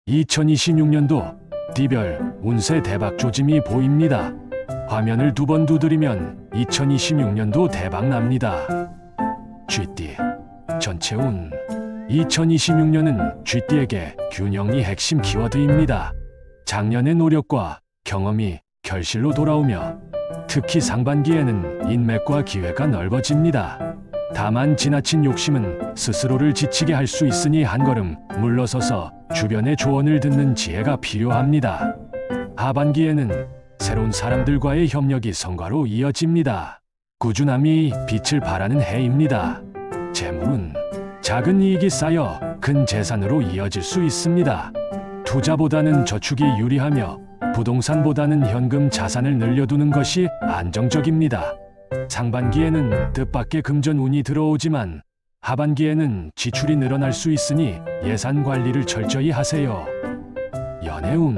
2026년도 띠별 운세 대박 조짐이 보입니다. 화면을 2번 두드리면 2026년도 대박 납니다. 쥐띠 전체 운 2026년은 쥐띠에게 균형이 핵심 키워드입니다. 작년의 노력과 경험이 결실로 돌아오며 특히 상반기에는 인맥과 기회가 넓어집니다. 다만 지나친 욕심은 스스로를 지치게 할 수 있으니 한 걸음 물러서서 주변의 조언을 듣는 지혜가 필요합니다. 하반기에는 새로운 사람들과의 협력이 성과로 이어집니다. 꾸준함이 빛을 발하는 해입니다. 재물은 작은 이익이 쌓여 큰 재산으로 이어질 수 있습니다. 투자보다는 저축이 유리하며 부동산보다는 현금 자산을 늘려두는 것이 안정적입니다. 상반기에는 뜻밖의 금전 운이 들어오지만 하반기에는 지출이 늘어날 수 있으니 예산 관리를 철저히 하세요. 연애운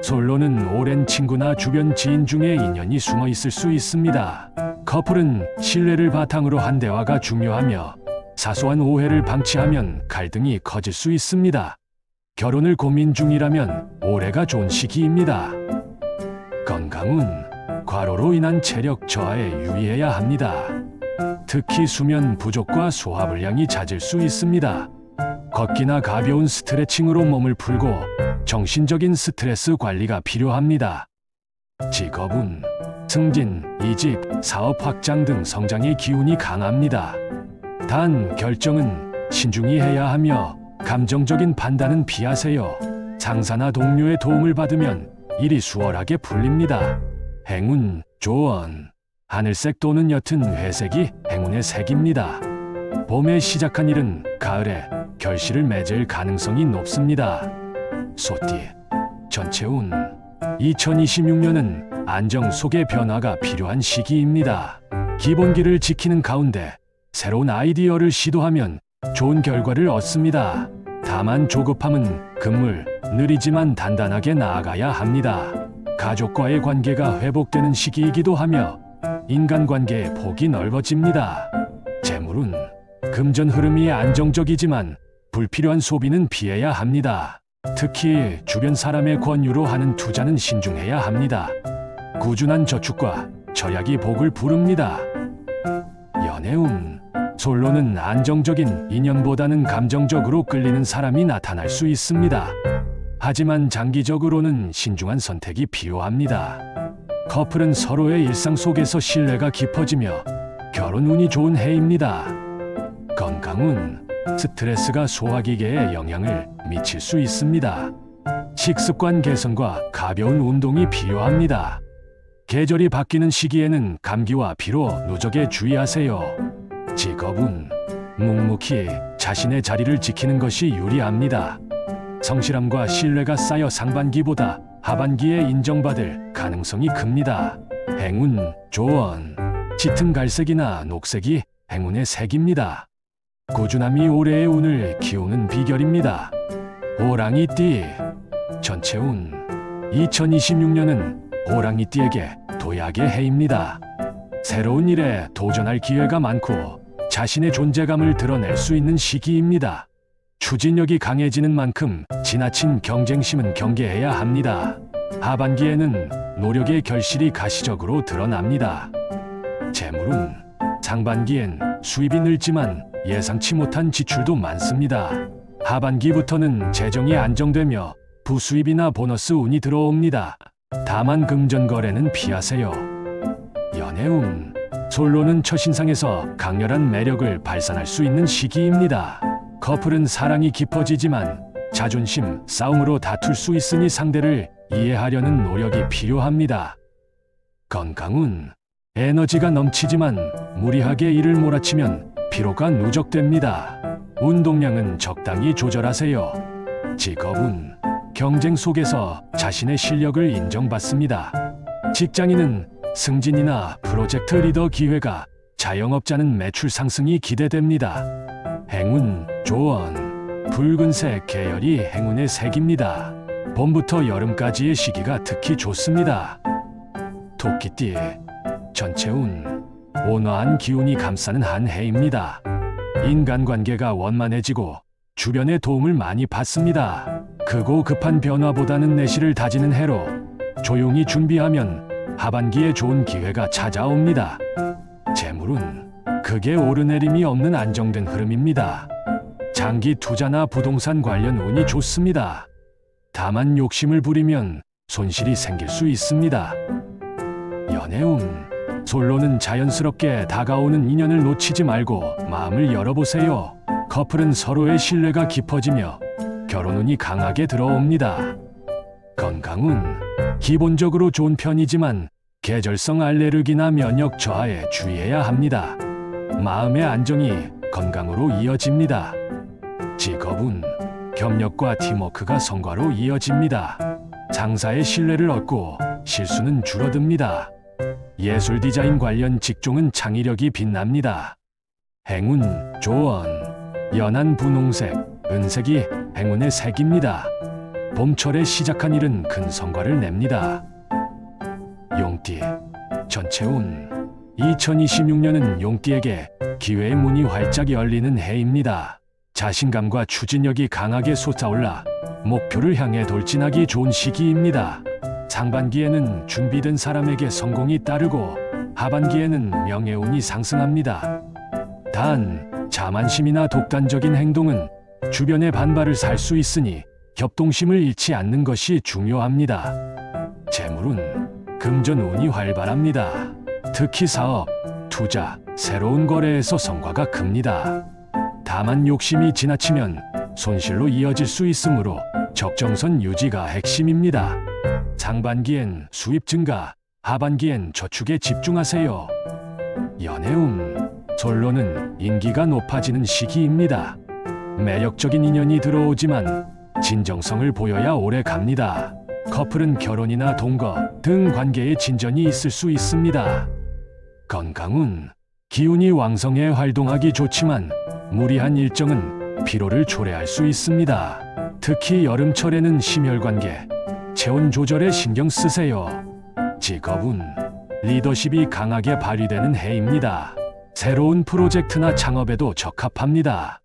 솔로는 오랜 친구나 주변 지인 중에 인연이 숨어 있을 수 있습니다. 커플은 신뢰를 바탕으로 한 대화가 중요하며 사소한 오해를 방치하면 갈등이 커질 수 있습니다. 결혼을 고민 중이라면 올해가 좋은 시기입니다. 건강운 과로로 인한 체력 저하에 유의해야 합니다. 특히 수면 부족과 소화불량이 잦을 수 있습니다. 걷기나 가벼운 스트레칭으로 몸을 풀고 정신적인 스트레스 관리가 필요합니다. 직업운 승진, 이직, 사업 확장 등 성장의 기운이 강합니다. 단 결정은 신중히 해야 하며 감정적인 판단은 피하세요. 상사나 동료의 도움을 받으면 일이 수월하게 풀립니다. 행운, 조언 하늘색 또는 옅은 회색이 행운의 색입니다. 봄에 시작한 일은 가을에 결실을 맺을 가능성이 높습니다. 소띠 전체 운 2026년은 안정 속의 변화가 필요한 시기입니다. 기본기를 지키는 가운데 새로운 아이디어를 시도하면 좋은 결과를 얻습니다. 다만 조급함은 금물, 느리지만 단단하게 나아가야 합니다. 가족과의 관계가 회복되는 시기이기도 하며 인간관계의 폭이 넓어집니다. 재물은 금전 흐름이 안정적이지만 불필요한 소비는 피해야 합니다. 특히 주변 사람의 권유로 하는 투자는 신중해야 합니다. 꾸준한 저축과 절약이 복을 부릅니다. 연애운 솔로는 안정적인 인연보다는 감정적으로 끌리는 사람이 나타날 수 있습니다. 하지만 장기적으로는 신중한 선택이 필요합니다. 커플은 서로의 일상 속에서 신뢰가 깊어지며 결혼 운이 좋은 해입니다. 건강운 스트레스가 소화기계에 영향을 미칠 수 있습니다. 식습관 개선과 가벼운 운동이 필요합니다. 계절이 바뀌는 시기에는 감기와 피로, 누적에 주의하세요. 직업운 묵묵히 자신의 자리를 지키는 것이 유리합니다. 성실함과 신뢰가 쌓여 상반기보다 하반기에 인정받을 가능성이 큽니다. 행운, 조언 짙은 갈색이나 녹색이 행운의 색입니다. 꾸준함이 올해의 운을 키우는 비결입니다. 호랑이띠 전체 운 2026년은 호랑이띠에게 도약의 해입니다. 새로운 일에 도전할 기회가 많고 자신의 존재감을 드러낼 수 있는 시기입니다. 추진력이 강해지는 만큼 지나친 경쟁심은 경계해야 합니다. 하반기에는 노력의 결실이 가시적으로 드러납니다. 재물은 상반기엔 수입이 늘지만 예상치 못한 지출도 많습니다. 하반기부터는 재정이 안정되며 부수입이나 보너스 운이 들어옵니다. 다만 금전 거래는 피하세요. 연애운 솔로는 첫인상에서 강렬한 매력을 발산할 수 있는 시기입니다. 커플은 사랑이 깊어지지만 자존심 싸움으로 다툴 수 있으니 상대를 이해하려는 노력이 필요합니다. 건강운 에너지가 넘치지만 무리하게 일을 몰아치면 피로가 누적됩니다. 운동량은 적당히 조절하세요. 직업운 경쟁 속에서 자신의 실력을 인정받습니다. 직장인은 승진이나 프로젝트 리더 기회가, 자영업자는 매출 상승이 기대됩니다. 행운, 조언 붉은색 계열이 행운의 색입니다. 봄부터 여름까지의 시기가 특히 좋습니다. 토끼띠 전체 운 온화한 기운이 감싸는 한 해입니다. 인간관계가 원만해지고 주변의 도움을 많이 받습니다. 크고 급한 변화보다는 내실을 다지는 해로 조용히 준비하면 하반기에 좋은 기회가 찾아옵니다. 재물운 크게 오르내림이 없는 안정된 흐름입니다. 장기 투자나 부동산 관련 운이 좋습니다. 다만 욕심을 부리면 손실이 생길 수 있습니다. 연애운 솔로는 자연스럽게 다가오는 인연을 놓치지 말고 마음을 열어보세요. 커플은 서로의 신뢰가 깊어지며 결혼운이 강하게 들어옵니다. 건강운 기본적으로 좋은 편이지만 계절성 알레르기나 면역 저하에 주의해야 합니다. 마음의 안정이 건강으로 이어집니다. 직업운 협력과 팀워크가 성과로 이어집니다. 상사의 신뢰를 얻고 실수는 줄어듭니다. 예술 디자인 관련 직종은 창의력이 빛납니다. 행운 조언 연한 분홍색, 은색이 행운의 색입니다. 봄철에 시작한 일은 큰 성과를 냅니다. 용띠 전체운 2026년은 용띠에게 기회의 문이 활짝 열리는 해입니다. 자신감과 추진력이 강하게 솟아올라 목표를 향해 돌진하기 좋은 시기입니다. 상반기에는 준비된 사람에게 성공이 따르고 하반기에는 명예운이 상승합니다. 단 자만심이나 독단적인 행동은 주변의 반발을 살 수 있으니 협동심을 잃지 않는 것이 중요합니다. 재물운 금전운이 활발합니다. 특히 사업, 투자, 새로운 거래에서 성과가 큽니다. 다만 욕심이 지나치면 손실로 이어질 수 있으므로 적정선 유지가 핵심입니다. 상반기엔 수입 증가, 하반기엔 저축에 집중하세요. 연애운 솔로는 인기가 높아지는 시기입니다. 매력적인 인연이 들어오지만 진정성을 보여야 오래 갑니다. 커플은 결혼이나 동거 등 관계에 진전이 있을 수 있습니다. 건강운 기운이 왕성해 활동하기 좋지만 무리한 일정은 피로를 초래할 수 있습니다. 특히 여름철에는 심혈관계, 체온 조절에 신경 쓰세요. 직업운 리더십이 강하게 발휘되는 해입니다. 새로운 프로젝트나 창업에도 적합합니다.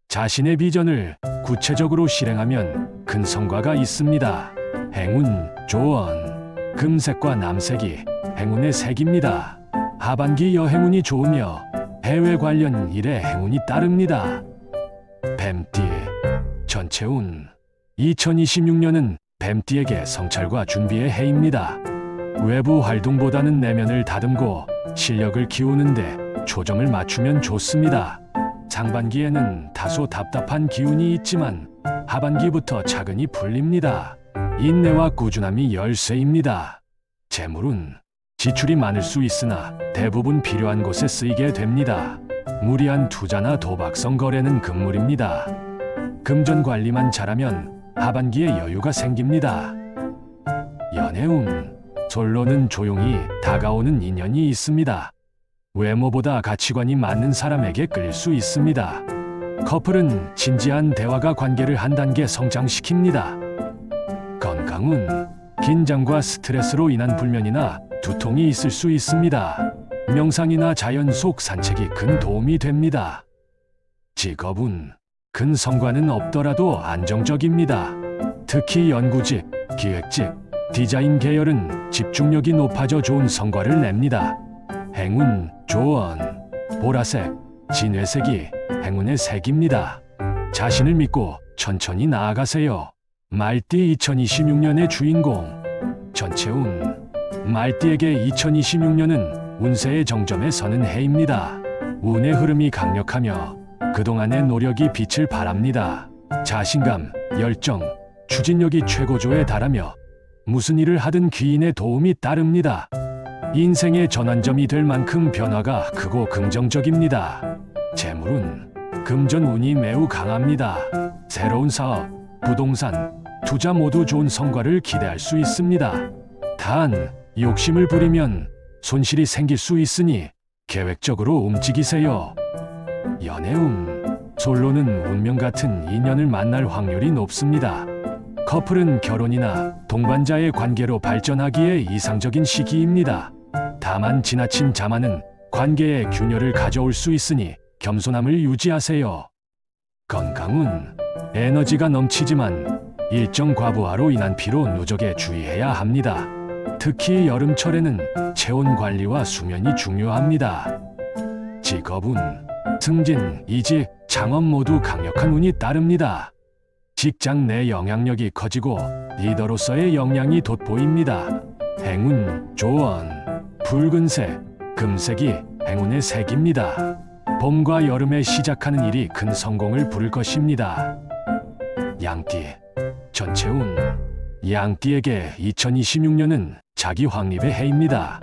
자신의 비전을 구체적으로 실행하면 큰 성과가 있습니다. 행운 조언 금색과 남색이 행운의 색입니다. 하반기 여행운이 좋으며 해외 관련 일에 행운이 따릅니다. 뱀띠 전체운 2026년은 뱀띠에게 성찰과 준비의 해입니다. 외부 활동보다는 내면을 다듬고 실력을 키우는데 초점을 맞추면 좋습니다. 상반기에는 다소 답답한 기운이 있지만 하반기부터 차근히 풀립니다. 인내와 꾸준함이 열쇠입니다. 재물운 지출이 많을 수 있으나 대부분 필요한 곳에 쓰이게 됩니다. 무리한 투자나 도박성 거래는 금물입니다. 금전 관리만 잘하면 하반기에 여유가 생깁니다. 연애운 솔로는 조용히 다가오는 인연이 있습니다. 외모보다 가치관이 맞는 사람에게 끌릴 수 있습니다. 커플은 진지한 대화가 관계를 한 단계 성장시킵니다. 건강운 긴장과 스트레스로 인한 불면이나 두통이 있을 수 있습니다. 명상이나 자연 속 산책이 큰 도움이 됩니다. 직업운 큰 성과는 없더라도 안정적입니다. 특히 연구직, 기획직, 디자인 계열은 집중력이 높아져 좋은 성과를 냅니다. 행운 조언 보라색, 진회색이 행운의 색입니다. 자신을 믿고 천천히 나아가세요. 말띠 2026년의 주인공 전체운 말띠에게 2026년은 운세의 정점에 서는 해입니다. 운의 흐름이 강력하며 그동안의 노력이 빛을 발합니다. 자신감, 열정, 추진력이 최고조에 달하며 무슨 일을 하든 귀인의 도움이 따릅니다. 인생의 전환점이 될 만큼 변화가 크고 긍정적입니다. 재물운 금전운이 매우 강합니다. 새로운 사업, 부동산, 투자 모두 좋은 성과를 기대할 수 있습니다. 단 욕심을 부리면 손실이 생길 수 있으니 계획적으로 움직이세요. 연애운 솔로는 운명 같은 인연을 만날 확률이 높습니다. 커플은 결혼이나 동반자의 관계로 발전하기에 이상적인 시기입니다. 다만 지나친 자만은 관계에 균열을 가져올 수 있으니 겸손함을 유지하세요. 건강운 에너지가 넘치지만 일정 과부하로 인한 피로 누적에 주의해야 합니다. 특히 여름철에는 체온 관리와 수면이 중요합니다. 직업운, 승진, 이직, 창업 모두 강력한 운이 따릅니다. 직장 내 영향력이 커지고 리더로서의 역량이 돋보입니다. 행운, 조언, 붉은색, 금색이 행운의 색입니다. 봄과 여름에 시작하는 일이 큰 성공을 부를 것입니다. 양띠, 전체운. 양띠에게 2026년은 자기 확립의 해입니다.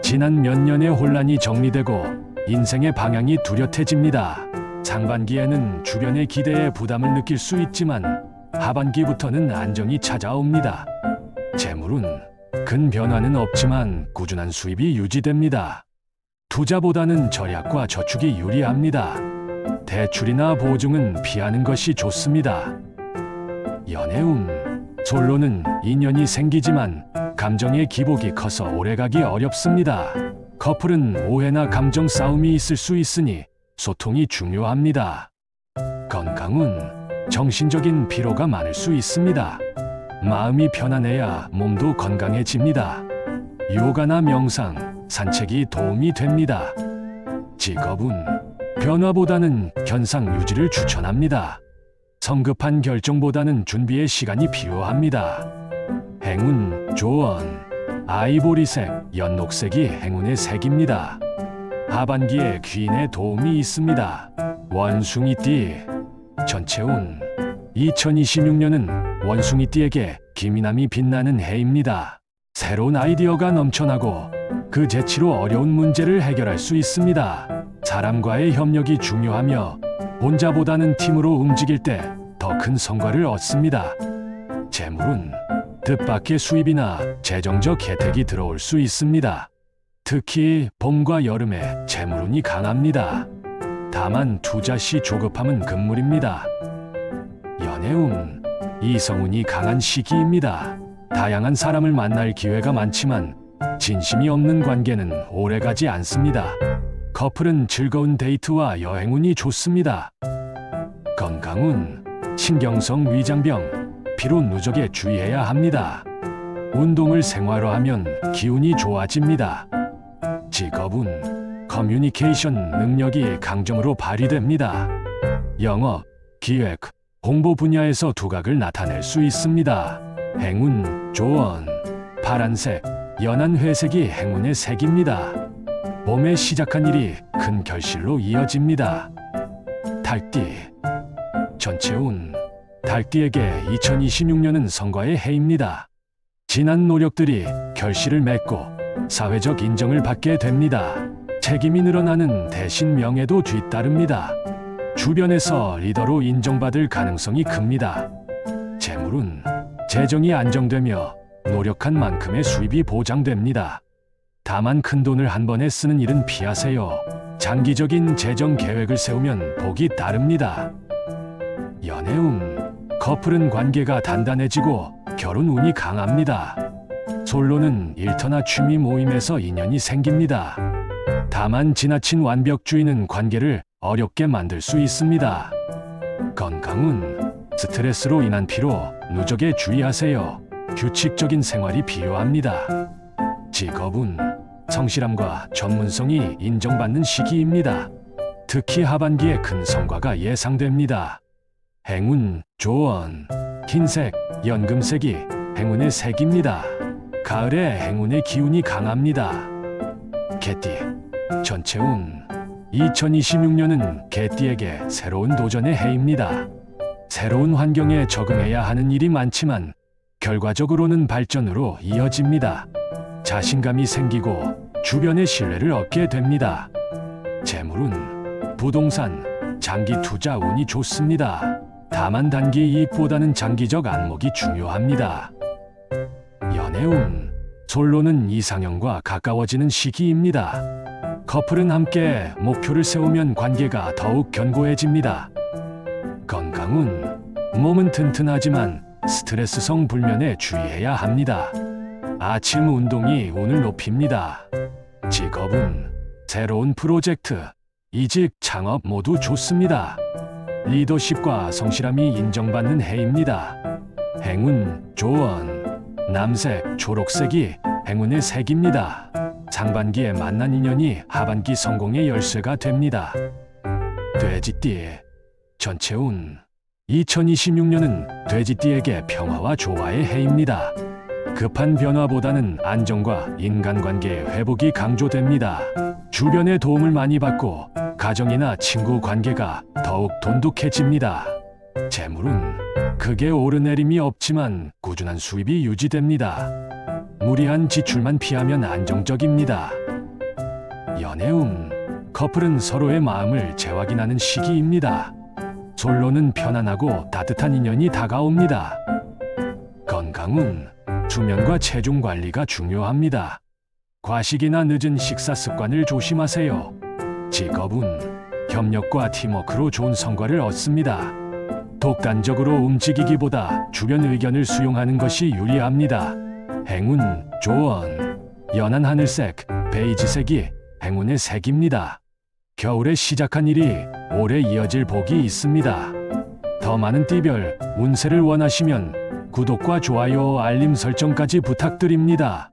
지난 몇 년의 혼란이 정리되고 인생의 방향이 뚜렷해집니다. 상반기에는 주변의 기대에 부담을 느낄 수 있지만 하반기부터는 안정이 찾아옵니다. 재물운, 큰 변화는 없지만 꾸준한 수입이 유지됩니다. 투자보다는 절약과 저축이 유리합니다. 대출이나 보증은 피하는 것이 좋습니다. 연애운, 솔로는 인연이 생기지만 감정의 기복이 커서 오래가기 어렵습니다. 커플은 오해나 감정 싸움이 있을 수 있으니 소통이 중요합니다. 건강운, 정신적인 피로가 많을 수 있습니다. 마음이 편안해야 몸도 건강해집니다. 요가나 명상, 산책이 도움이 됩니다. 직업운, 변화보다는 현상 유지를 추천합니다. 성급한 결정보다는 준비의 시간이 필요합니다. 행운, 조언, 아이보리색, 연녹색이 행운의 색입니다. 하반기에 귀인의 도움이 있습니다. 원숭이띠, 전체운. 2026년은 원숭이띠에게 기민함이 빛나는 해입니다. 새로운 아이디어가 넘쳐나고 그 재치로 어려운 문제를 해결할 수 있습니다. 사람과의 협력이 중요하며 혼자보다는 팀으로 움직일 때 더 큰 성과를 얻습니다. 재물운, 뜻밖의 수입이나 재정적 혜택이 들어올 수 있습니다. 특히 봄과 여름에 재물운이 강합니다. 다만 투자 시 조급함은 금물입니다. 연애운, 이성운이 강한 시기입니다. 다양한 사람을 만날 기회가 많지만 진심이 없는 관계는 오래가지 않습니다. 커플은 즐거운 데이트와 여행운이 좋습니다. 건강운, 신경성 위장병, 피로 누적에 주의해야 합니다. 운동을 생활화하면 기운이 좋아집니다. 직업운, 커뮤니케이션 능력이 강점으로 발휘됩니다. 영업, 기획, 홍보 분야에서 두각을 나타낼 수 있습니다. 행운, 조언, 파란색, 연한 회색이 행운의 색입니다. 봄에 시작한 일이 큰 결실로 이어집니다. 달띠, 전체운. 달띠에게 2026년은 성과의 해입니다. 지난 노력들이 결실을 맺고 사회적 인정을 받게 됩니다. 책임이 늘어나는 대신 명예도 뒤따릅니다. 주변에서 리더로 인정받을 가능성이 큽니다. 재물운, 재정이 안정되며 노력한 만큼의 수입이 보장됩니다. 다만 큰돈을 한 번에 쓰는 일은 피하세요. 장기적인 재정 계획을 세우면 복이 따릅니다. 연애운, 커플은 관계가 단단해지고 결혼 운이 강합니다. 솔로는 일터나 취미 모임에서 인연이 생깁니다. 다만 지나친 완벽주의는 관계를 어렵게 만들 수 있습니다. 건강운, 스트레스로 인한 피로, 누적에 주의하세요. 규칙적인 생활이 필요합니다. 직업운, 성실함과 전문성이 인정받는 시기입니다. 특히 하반기에 큰 성과가 예상됩니다. 행운, 조언, 흰색, 연금색이 행운의 색입니다. 가을에 행운의 기운이 강합니다. 개띠, 전체운. 2026년은 개띠에게 새로운 도전의 해입니다. 새로운 환경에 적응해야 하는 일이 많지만 결과적으로는 발전으로 이어집니다. 자신감이 생기고 주변의 신뢰를 얻게 됩니다. 재물운, 부동산, 장기 투자 운이 좋습니다. 다만 단기 이익보다는 장기적 안목이 중요합니다. 연애운, 솔로는 이상형과 가까워지는 시기입니다. 커플은 함께 목표를 세우면 관계가 더욱 견고해집니다. 건강운, 몸은 튼튼하지만 스트레스성 불면에 주의해야 합니다. 아침 운동이 운을 높입니다. 직업운, 새로운 프로젝트, 이직, 창업 모두 좋습니다. 리더십과 성실함이 인정받는 해입니다. 행운, 조언. 남색, 초록색이 행운의 색입니다. 상반기에 만난 인연이 하반기 성공의 열쇠가 됩니다. 돼지띠, 전체 운. 2026년은 돼지띠에게 평화와 조화의 해입니다. 급한 변화보다는 안정과 인간관계의 회복이 강조됩니다. 주변의 도움을 많이 받고 가정이나 친구 관계가 더욱 돈독해집니다. 재물은 크게 오르내림이 없지만 꾸준한 수입이 유지됩니다. 무리한 지출만 피하면 안정적입니다. 연애운. 커플은 서로의 마음을 재확인하는 시기입니다. 솔로는 편안하고 따뜻한 인연이 다가옵니다. 건강운. 수면과 체중 관리가 중요합니다. 과식이나 늦은 식사 습관을 조심하세요. 직업운. 협력과 팀워크로 좋은 성과를 얻습니다. 독단적으로 움직이기보다 주변 의견을 수용하는 것이 유리합니다. 행운, 조언. 연한 하늘색, 베이지색이 행운의 색입니다. 겨울에 시작한 일이 오래 이어질 복이 있습니다. 더 많은 띠별 운세를 원하시면 구독과 좋아요, 알림 설정까지 부탁드립니다.